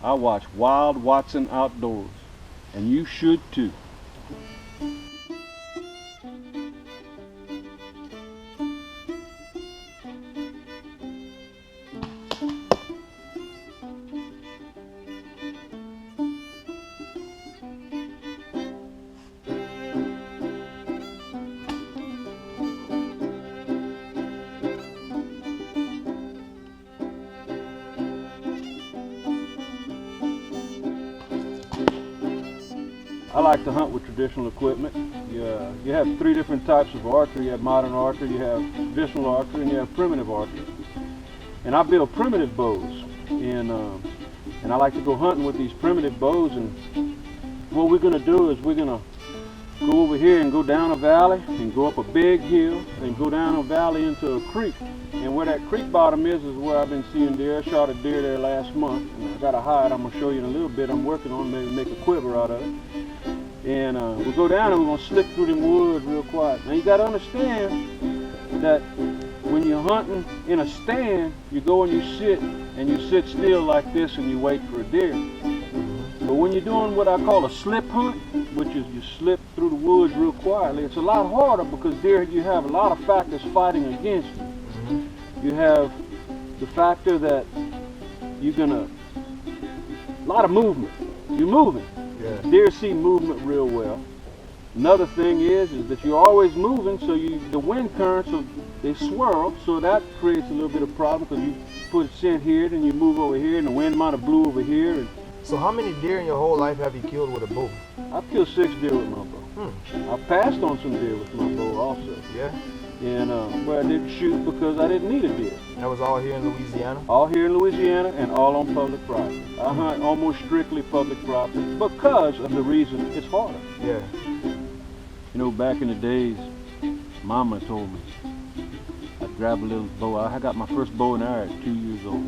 I watch Wild Watson Outdoors, and you should too. I like to hunt with traditional equipment. You have three different types of archery. You have modern archery, you have traditional archery, and you have primitive archery. And I build primitive bows, and I like to go hunting with these primitive bows. And what we're going to do is we're going to go over here and go down a valley and go up a big hill and go down a valley into a creek. And where that creek bottom is where I've been seeing deer. I shot a deer there last month, and I got a hide I'm going to show you in a little bit. I'm working on maybe make a quiver out of it. And we'll go down and we're going to slick through the woods real quiet. Now you got to understand that when you're hunting in a stand, you go and you sit still like this and you wait for a deer. But when you're doing what I call a slip hunt, which is you slip through the woods real quietly, it's a lot harder because there you have a lot of factors fighting against you. You have the factor that you're gonna, a lot of movement. You're moving. Yeah. Deer see movement real well. Another thing is that you're always moving, so the wind currents they swirl, so that creates a little bit of problem because you put a scent here, then you move over here, and the wind might have blew over here. And So how many deer in your whole life have you killed with a bow? I've killed 6 deer with my bow. I passed on some deer with my bow also. Yeah. And but I didn't shoot because I didn't need a deer. That was all here in Louisiana? All here in Louisiana and all on public property. I hunt almost strictly public property because of the reason it's harder. Yeah. You know, back in the days, Mama told me I'd grab a little bow. I got my first bow and arrow at 2 years old.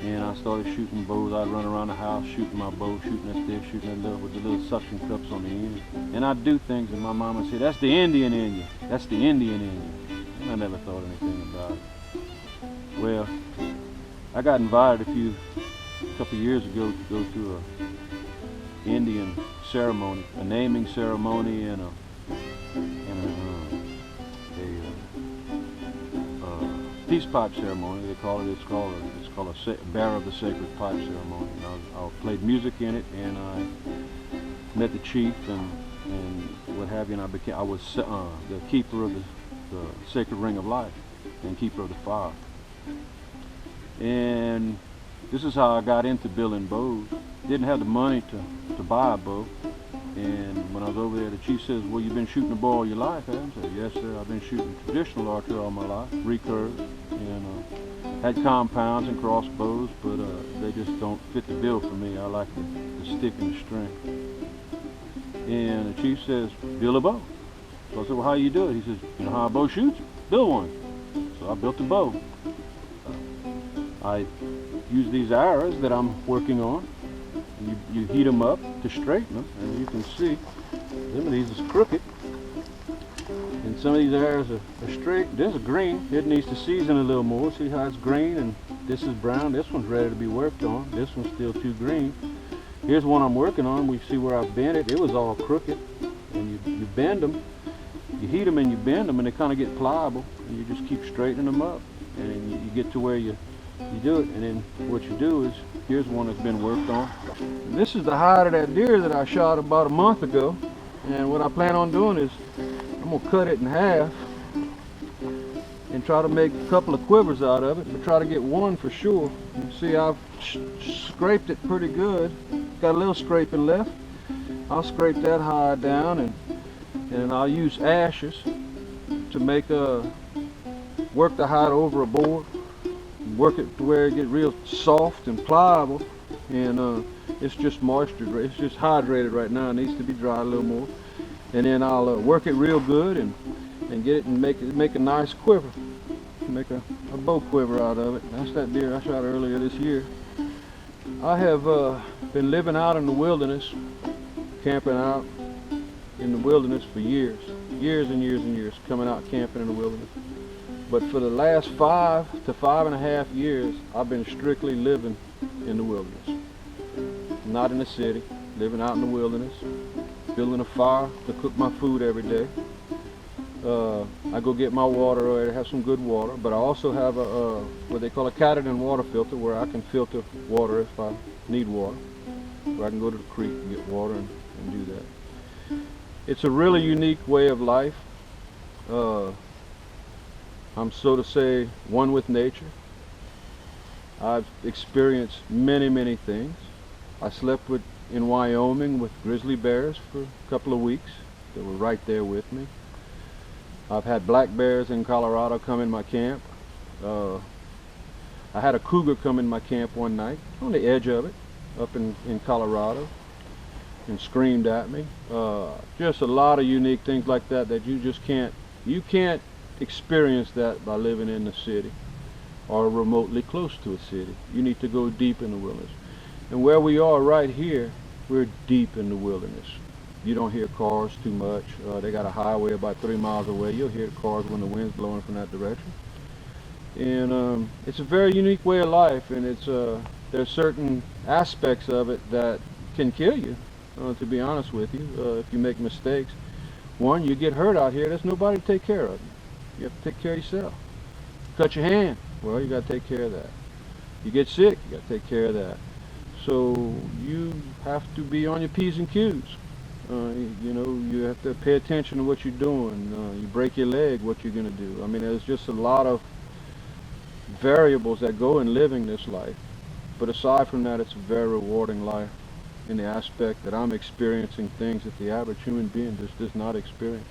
And I started shooting bows. I'd run around the house shooting my bow, shooting at this, shooting at that with the little suction cups on the end. And I'd do things and my mama said, "That's the Indian in you. That's the Indian in you." And I never thought anything about it. Well, I got invited a couple of years ago to go to a Indian ceremony, a naming ceremony and a peace pipe ceremony. They call it. It's called a Bearer of the Sacred Pipe ceremony. And I played music in it, and I met the chief and what have you. And I was the keeper of the sacred ring of life and keeper of the fire. And this is how I got into building bows. Didn't have the money to buy a bow. And when I was over there, the chief says, "Well, you've been shooting a bow all your life, haven't you?" I said, "Yes, sir. I've been shooting traditional archery all my life, recurves, and had compounds and crossbows, but they just don't fit the bill for me. I like the stick and the string." And the chief says, "Build a bow." So I said, "Well, how you do it?" He says, "You know how a bow shoots? Build one." So I built a bow. I use these arrows that I'm working on. You heat them up to straighten them, and you can see some of these is crooked, and some of these arrows are straight. This is green. It needs to season a little more. See how it's green, and this is brown. This one's ready to be worked on. This one's still too green. Here's one I'm working on. We see where I bent it. It was all crooked, and you bend them. You heat them and you bend them, and they kind of get pliable, and you just keep straightening them up, and you get to where you do it. And then what you do is, here's one that's been worked on. And this is the hide of that deer that I shot about a month ago. And what I plan on doing is I'm gonna cut it in half and try to make a couple of quivers out of it, but try to get one for sure. You see, I've scraped it pretty good. Got a little scraping left. I'll scrape that hide down, and I'll use ashes to make work the hide over a board. Work it to where it gets real soft and pliable, and it's just moisture. It's just hydrated right now. It needs to be dried a little more, and then I'll work it real good and get it and make a nice quiver, make a bow quiver out of it. That's that deer I shot earlier this year. I have been living out in the wilderness, camping out in the wilderness for years and years and years, coming out camping in the wilderness. But for the last 5 to 5.5 years, I've been strictly living in the wilderness. Not in the city, living out in the wilderness, building a fire to cook my food every day. I go get my water, I have some good water, but I also have a what they call a Catterton water filter where I can filter water if I need water, where I can go to the creek and get water and do that. It's a really unique way of life. I'm, so to say, one with nature. I've experienced many, many things. I slept in Wyoming with grizzly bears for a couple of weeks. They were right there with me. I've had black bears in Colorado come in my camp. I had a cougar come in my camp one night, on the edge of it, up in Colorado, and screamed at me. Just a lot of unique things like that that you can't experience that by living in the city or remotely close to a city. You need to go deep in the wilderness. And where we are right here, we're deep in the wilderness. You don't hear cars too much. They got a highway about 3 miles away. You'll hear cars when the wind's blowing from that direction. And it's a very unique way of life, and there's certain aspects of it that can kill you, to be honest with you, if you make mistakes. One, you get hurt out here, there's nobody to take care of you. You have to take care of yourself. Cut your hand, well, you got to take care of that. You get sick, you got to take care of that. So you have to be on your P's and Q's. You have to pay attention to what you're doing. You break your leg, what you're going to do. I mean, there's just a lot of variables that go in living this life. But aside from that, it's a very rewarding life in the aspect that I'm experiencing things that the average human being just does not experience.